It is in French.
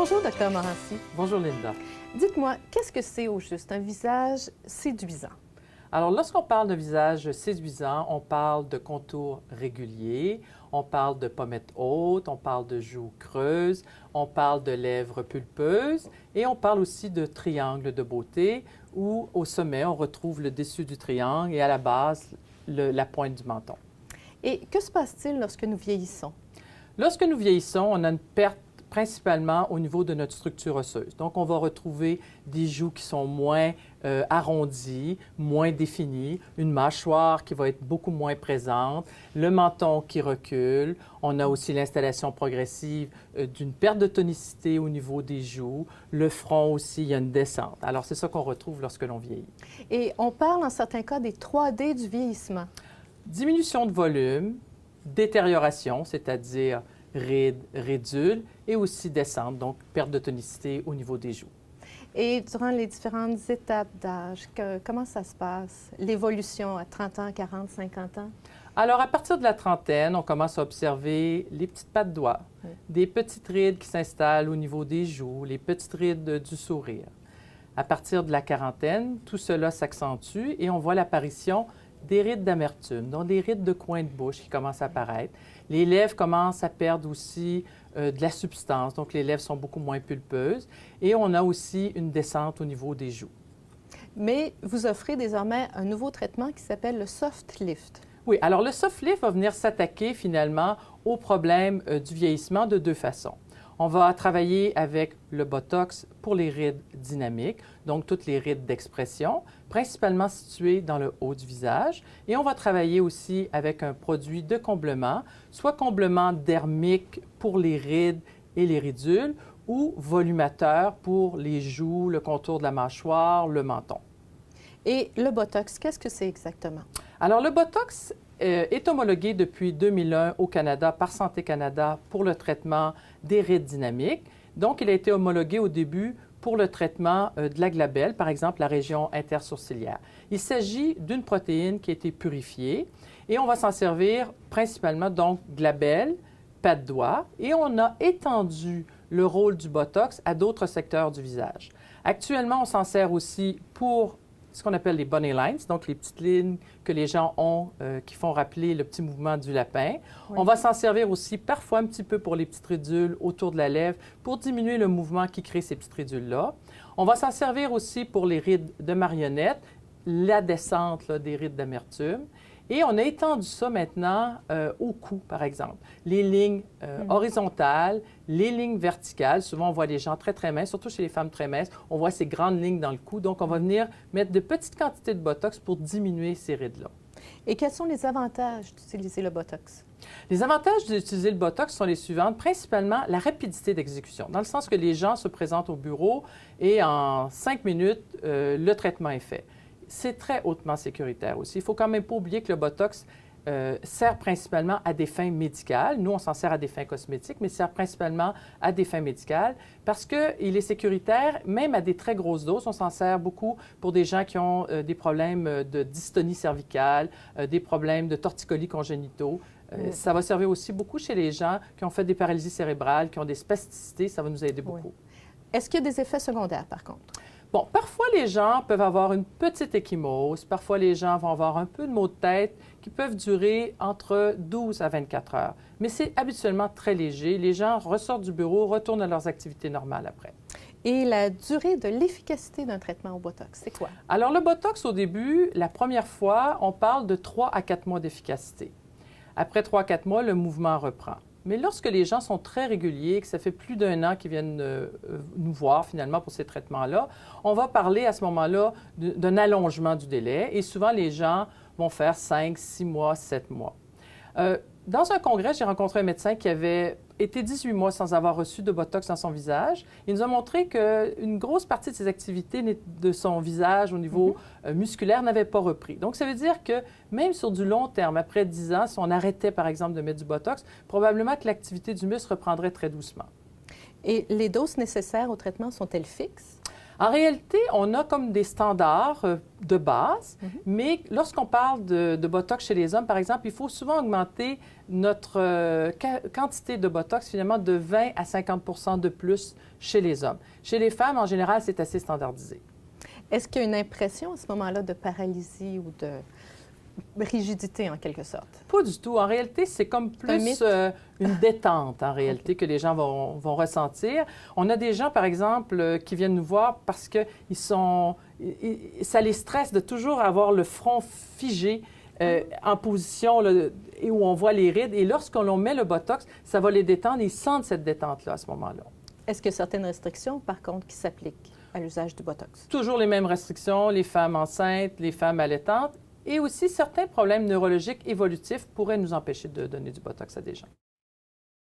Bonjour, Dr Morancy. Bonjour, Linda. Dites-moi, qu'est-ce que c'est au juste un visage séduisant? Alors, lorsqu'on parle de visage séduisant, on parle de contours réguliers, on parle de pommettes hautes, on parle de joues creuses, on parle de lèvres pulpeuses et on parle aussi de triangles de beauté où, au sommet, on retrouve le dessus du triangle et à la base, la pointe du menton. Et que se passe-t-il lorsque nous vieillissons? Lorsque nous vieillissons, on a une perte principalement au niveau de notre structure osseuse. Donc, on va retrouver des joues qui sont moins arrondies, moins définies, une mâchoire qui va être beaucoup moins présente, le menton qui recule. On a aussi l'installation progressive d'une perte de tonicité au niveau des joues. Le front aussi, il y a une descente. Alors, c'est ça qu'on retrouve lorsque l'on vieillit. Et on parle en certains cas des 3D du vieillissement. Diminution de volume, détérioration, c'est-à-dire rides, ridules, et aussi descente, donc perte de tonicité au niveau des joues. Et durant les différentes étapes d'âge, comment ça se passe? L'évolution à 30 ans, 40, 50 ans? Alors, à partir de la trentaine, on commence à observer les petites pattes de doigts, des petites rides qui s'installent au niveau des joues, les petites rides du sourire. À partir de la quarantaine, tout cela s'accentue et on voit l'apparition des rides d'amertume, donc des rides de coin de bouche qui commencent à apparaître. Les lèvres commencent à perdre aussi de la substance, donc les lèvres sont beaucoup moins pulpeuses. Et on a aussi une descente au niveau des joues. Mais vous offrez désormais un nouveau traitement qui s'appelle le soft lift. Oui, alors le soft lift va venir s'attaquer finalement au problème du vieillissement de deux façons. On va travailler avec le Botox pour les rides dynamiques, donc toutes les rides d'expression, principalement situées dans le haut du visage. Et on va travailler aussi avec un produit de comblement, soit comblement dermique pour les rides et les ridules, ou volumateur pour les joues, le contour de la mâchoire, le menton. Et le Botox, qu'est-ce que c'est exactement? Alors, le Botox est homologué depuis 2001 au Canada par Santé Canada pour le traitement des rides dynamiques. Donc, il a été homologué au début pour le traitement de la glabelle, par exemple la région intersourcilière. Il s'agit d'une protéine qui a été purifiée et on va s'en servir principalement, donc, glabelle, pattes de doigts, et on a étendu le rôle du Botox à d'autres secteurs du visage. Actuellement, on s'en sert aussi pour ce qu'on appelle les bunny lines, donc les petites lignes que les gens ont qui font rappeler le petit mouvement du lapin. Oui. On va s'en servir aussi parfois un petit peu pour les petites ridules autour de la lèvre pour diminuer le mouvement qui crée ces petites ridules-là. On va s'en servir aussi pour les rides de marionnette, la descente là, des rides d'amertume. Et on a étendu ça maintenant au cou, par exemple. Les lignes horizontales, les lignes verticales. Souvent, on voit des gens très, très minces, surtout chez les femmes très minces. On voit ces grandes lignes dans le cou. Donc, on va venir mettre de petites quantités de Botox pour diminuer ces rides-là. Et quels sont les avantages d'utiliser le Botox? Les avantages d'utiliser le Botox sont les suivants. Principalement, la rapidité d'exécution, dans le sens que les gens se présentent au bureau et en 5 minutes, le traitement est fait. C'est très hautement sécuritaire aussi. Il ne faut quand même pas oublier que le Botox sert principalement à des fins médicales. Nous, on s'en sert à des fins cosmétiques, mais sert principalement à des fins médicales parce qu'il est sécuritaire, même à des très grosses doses. On s'en sert beaucoup pour des gens qui ont des problèmes de dystonie cervicale, des problèmes de torticolis congénitaux. Ça va servir aussi beaucoup chez les gens qui ont fait des paralysies cérébrales, qui ont des spasticités. Ça va nous aider beaucoup. Est-ce qu'il y a des effets secondaires, par contre? Bon, parfois, les gens peuvent avoir une petite ecchymose. Parfois, les gens vont avoir un peu de maux de tête qui peuvent durer entre 12 à 24 heures. Mais c'est habituellement très léger. Les gens ressortent du bureau, retournent à leurs activités normales après. Et la durée de l'efficacité d'un traitement au Botox, c'est quoi? Alors, le Botox, au début, la première fois, on parle de 3 à 4 mois d'efficacité. Après 3 à 4 mois, le mouvement reprend. Mais lorsque les gens sont très réguliers, que ça fait plus d'1 an qu'ils viennent nous voir finalement pour ces traitements-là, on va parler à ce moment-là d'un allongement du délai et souvent les gens vont faire 5, 6 mois, 7 mois. Dans un congrès, j'ai rencontré un médecin qui avait été 18 mois sans avoir reçu de Botox dans son visage. Il nous a montré qu'une grosse partie de ses activités de son visage au niveau musculaire n'avait pas repris. Donc, ça veut dire que même sur du long terme, après 10 ans, si on arrêtait, par exemple, de mettre du Botox, probablement que l'activité du muscle reprendrait très doucement. Et les doses nécessaires au traitement sont-elles fixes? En réalité, on a comme des standards de base, mais lorsqu'on parle de Botox chez les hommes, par exemple, il faut souvent augmenter notre quantité de Botox, finalement, de 20 à 50 de plus chez les hommes. Chez les femmes, en général, c'est assez standardisé. Est-ce qu'il y a une impression à ce moment-là de paralysie ou de rigidité, en quelque sorte? Pas du tout. En réalité, c'est comme plus une détente, en réalité, que les gens vont ressentir. On a des gens, par exemple, qui viennent nous voir parce que ça les stresse de toujours avoir le front figé en position là, et où on voit les rides. Et lorsqu'on met le Botox, ça va les détendre. Ils sentent cette détente-là à ce moment-là. Est-ce qu'il y a certaines restrictions, par contre, qui s'appliquent à l'usage du Botox? Toujours les mêmes restrictions, les femmes enceintes, les femmes allaitantes. Et aussi, certains problèmes neurologiques évolutifs pourraient nous empêcher de donner du Botox à des gens.